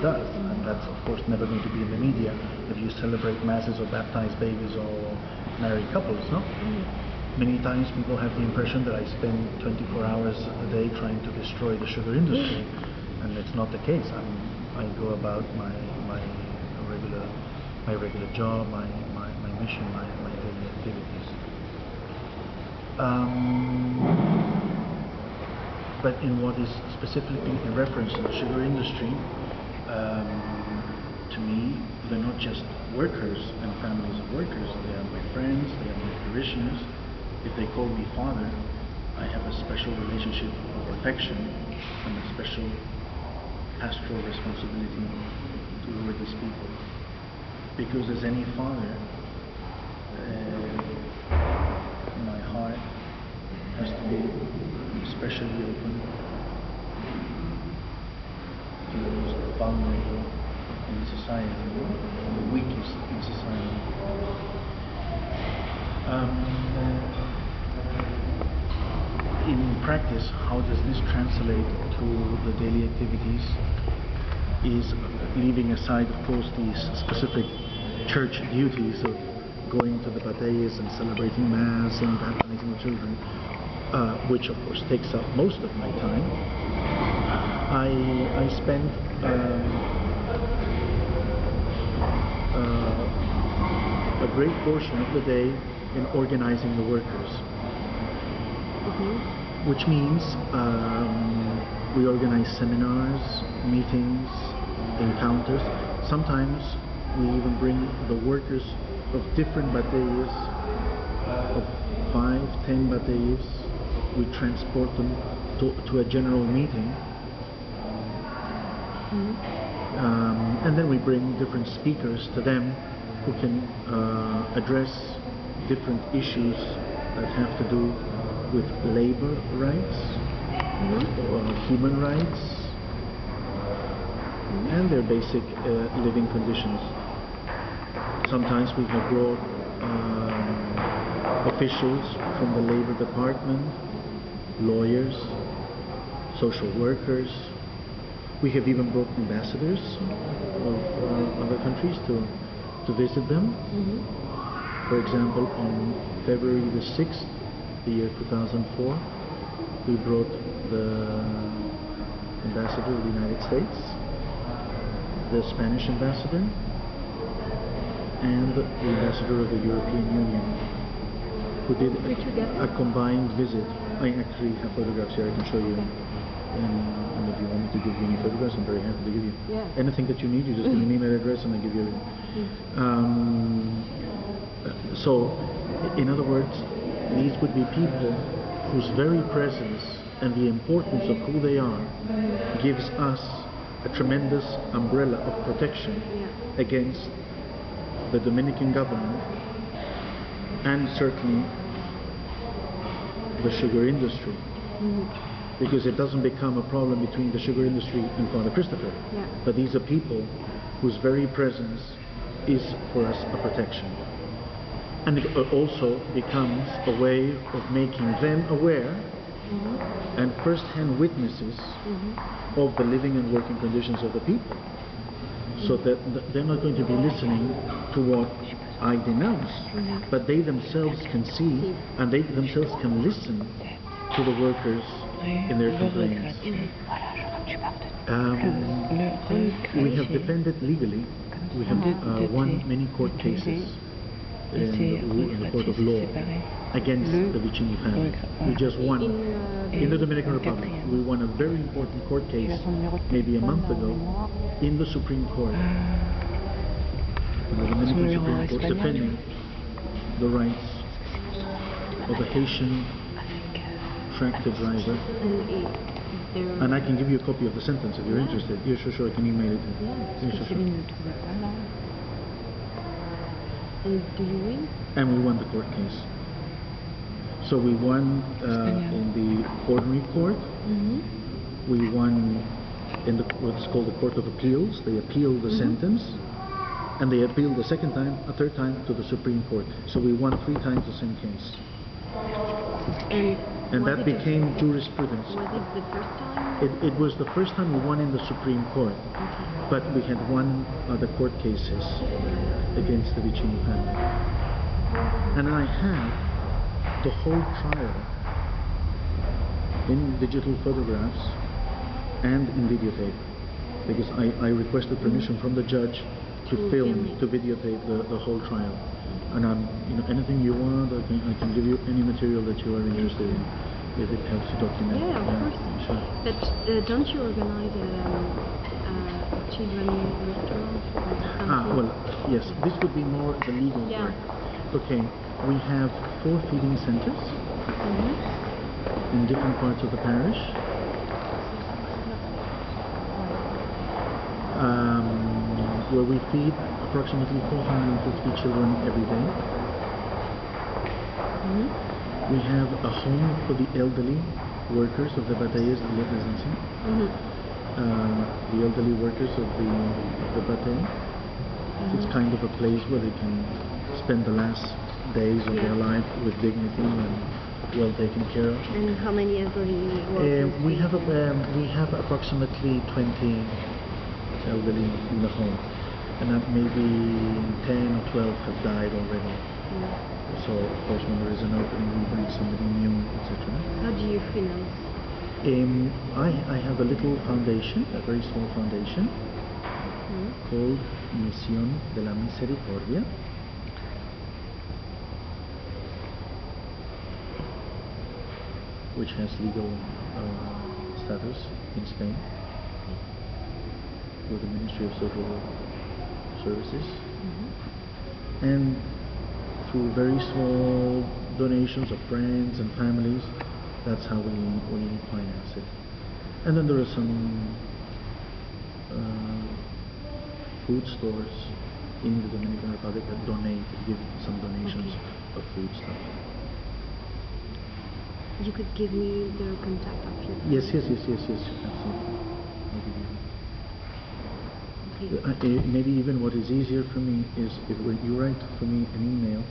does, and that's of course never going to be in the media if you celebrate masses or baptize babies or married couples, no? Many times people have the impression that I spend 24 hours a day trying to destroy the sugar industry, and it's not the case. I go about my regular job, my mission, my daily activities. But in what is specifically in reference to the sugar industry, to me, they're not just workers and families of workers, they are my friends, they are my parishioners. If they call me father, I have a special relationship of affection and a special pastoral responsibility toward these people. Because as any father, my heart has to be especially open to the most vulnerable in society, the weakest in society. In practice, how does this translate to the daily activities is leaving aside, of course, these specific church duties of going to the battles and celebrating Mass and baptizing the children, which of course takes up most of my time. I spend a great portion of the day in organizing the workers, which means we organize seminars, meetings, encounters. Sometimes we even bring the workers of different battalions, of 5, 10 battalions. We transport them to a general meeting, and then we bring different speakers to them who can address different issues that have to do with labor rights, or human rights, and their basic living conditions. Sometimes we have brought officials from the labor department, lawyers, social workers. We have even brought ambassadors of other countries to visit them. For example, on February the 6th, the year 2004, we brought the ambassador of the United States, the Spanish ambassador, and the ambassador of the European Union, who did a combined visit. I actually have photographs here I can show you, and if you want me to give you any photographs, I'm very happy to give you. Anything that you need, you just give me an email address and I give you everything. So, in other words, these would be people whose very presence and the importance of who they are gives us a tremendous umbrella of protection against the Dominican government and certainly the sugar industry. Because it doesn't become a problem between the sugar industry and Father Christopher. But these are people whose very presence is for us a protection. And it also becomes a way of making them aware and first-hand witnesses of the living and working conditions of the people. So that they're not going to be listening to what I denounce, but they themselves can see and they themselves can listen to the workers in their complaints. We have defended legally, we have won many court cases in the court of law against the Vicini family. We just won in the Dominican Republic. We won a very important court case maybe a month ago in the Supreme Court. The Dominican Supreme Court defending the rights of a Haitian tractor driver. And I can give you a copy of the sentence if you're interested. Yeah, sure, I can email it. Yeah, sure. And do you win? And we won the court case. So we won in the ordinary court. We won in what's called the Court of Appeals. They appealed the sentence, and they appealed the second time, a third time to the Supreme Court. So we won 3 times the same case. And Was that it the- became jurisprudence. Was it the first time? It was the first time we won in the Supreme Court, Okay. but we had won other court cases against the Vicini family. And I have the whole trial in digital photographs and in videotape, because I requested permission from the judge to film, to videotape the whole trial. And anything you want, I can give you any material that you are interested in, if it helps to document. Yeah, of course. Sure. But don't you organize a children restaurant? Well, yes, this would be more the legal Yeah. work. Okay, we have 4 feeding centers in different parts of the parish. Where we feed approximately 450 children every day. We have a home for the elderly workers of the Batailles de la Residency. The elderly workers of the Bataille. It's kind of a place where they can spend the last days of their life with dignity and well taken care of. And how many elderly workers? We have approximately 20 elderly in the home, and maybe 10 or 12 have died already. So of course when there is an opening we bring somebody new, etc. How do you finance? I have a little foundation, a very small foundation called Misión de la Misericordia, which has legal status in Spain with the Ministry of Social Services, and through very small donations of friends and families, that's how we finance it. And then there are some food stores in the Dominican Republic that give some donations of food stuff. You could give me the contact of your... Yes, absolutely. I'll give you. Maybe even what is easier for me is if you write for me an email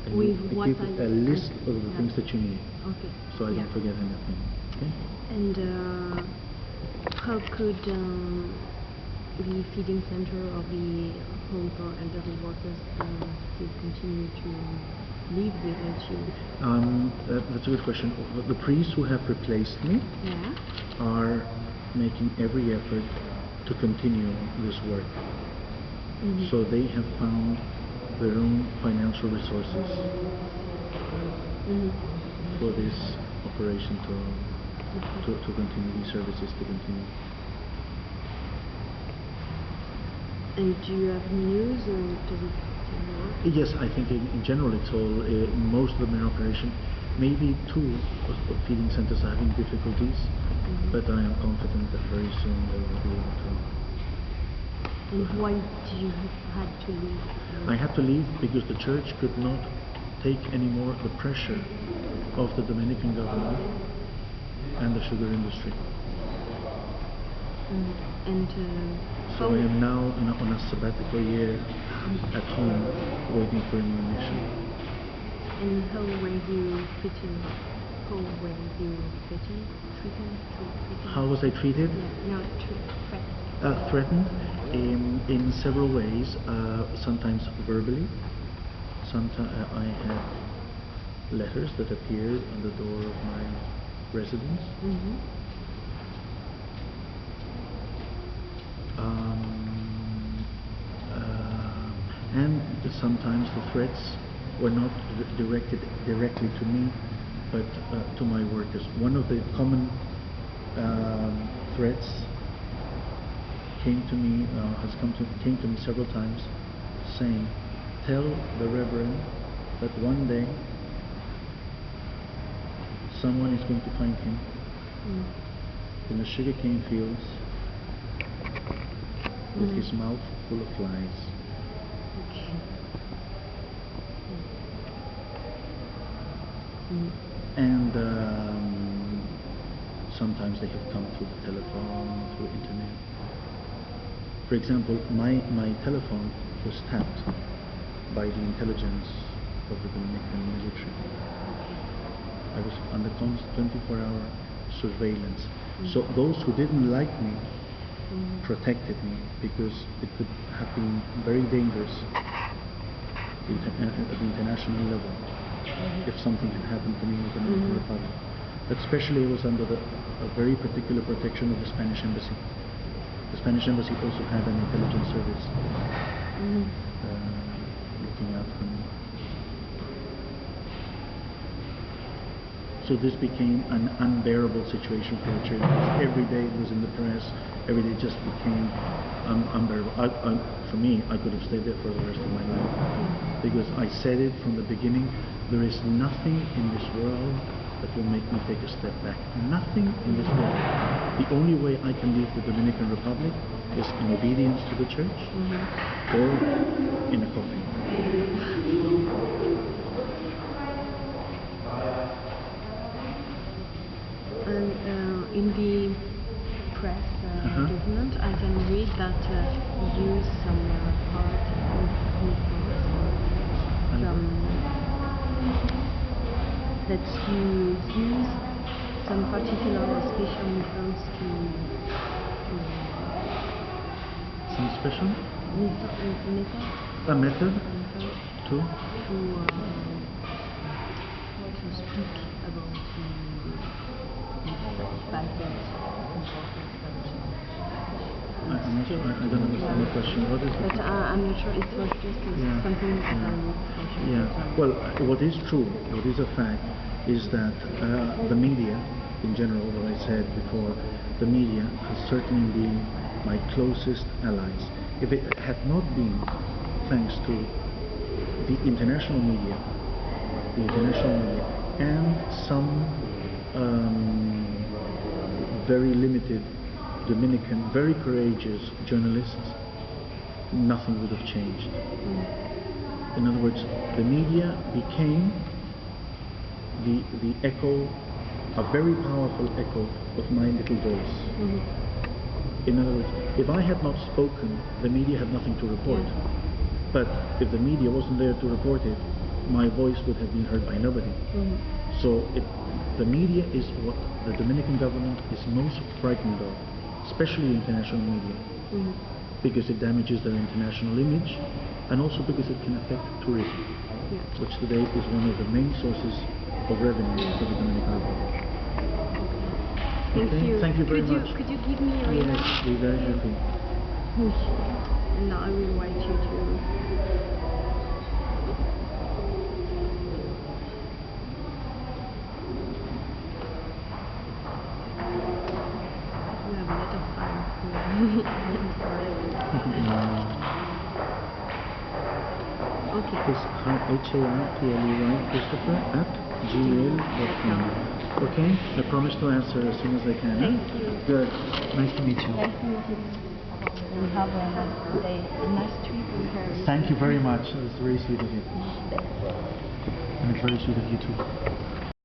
and with you what give a list of the things that you need, Okay. so I don't forget anything. Okay? And how could the feeding center or the home for elderly workers still continue to live with their children? That's a good question. The priests who have replaced me are making every effort to continue this work. So they have found their own financial resources for this operation to continue, these services to continue. And do you have news, or does it still work? Yes, I think in general it's all, most of them in operation. Maybe 2 of feeding centers are having difficulties, but I am confident that very soon they will be able to. And why did you had to leave? I had to leave because the church could not take any more the pressure of the Dominican government and the sugar industry. So I am now on a sabbatical year at home, waiting for a new mission. And how were you treated? How was I treated? Threatened in several ways. Sometimes verbally. Sometimes I had letters that appeared on the door of my residence. And sometimes the threats were not directed directly to me, but to my workers. One of the common threats came to me several times, saying, "Tell the Reverend that one day someone is going to find him in the sugarcane fields with his mouth full of flies." And sometimes they have come through the telephone, through internet. For example, my telephone was tapped by the intelligence of the Dominican military. I was under 24-hour surveillance. So those who didn't like me protected me, because it could have been very dangerous at the international level if something had happened to me in the Dominican Republic. But especially I was under a very particular protection of the Spanish embassy. The Spanish embassy also had an intelligence service looking out for me. So this became an unbearable situation for the church. Every day it was in the press. Every day just became unbearable. For me, I could have stayed there for the rest of my life, because I said it from the beginning. There is nothing in this world that will make me take a step back. Nothing in this world. The only way I can leave the Dominican Republic is in obedience to the church or in a coffin. And in the press document, I can read that you use some part that you use some particular or special methods to some special method to speak about I'm not sure. I don't understand the question. What is it? But I'm not sure. It was just something that I would. Yeah. Well, what is true, what is a fact, is that the media, in general, what I said before, the media has certainly been my closest allies. If it had not been thanks to the international media, and some very limited Dominican, very courageous journalists, nothing would have changed. In other words, the media became the echo, a very powerful echo of my little voice. In other words, if I had not spoken, the media had nothing to report. But if the media wasn't there to report it, my voice would have been heard by nobody. So the media is what the Dominican government is most frightened of, especially international media, because it damages their international image, and also because it can affect tourism, which today is one of the main sources of revenue for the Dominican Republic. Thank you. Thank you very much. Could you give me your email? Yes, we're very happy. And I will write you to. We have a lot of time. I'm sorry. Okay. It's Christopher@gmail.com. Okay? I promise to answer as soon as I can. Thank you. Good. Nice to meet you. Nice to meet you. And have a nice day, a nice trip in Paris. Thank you very much. It's very sweet of you. And it's very sweet of you too.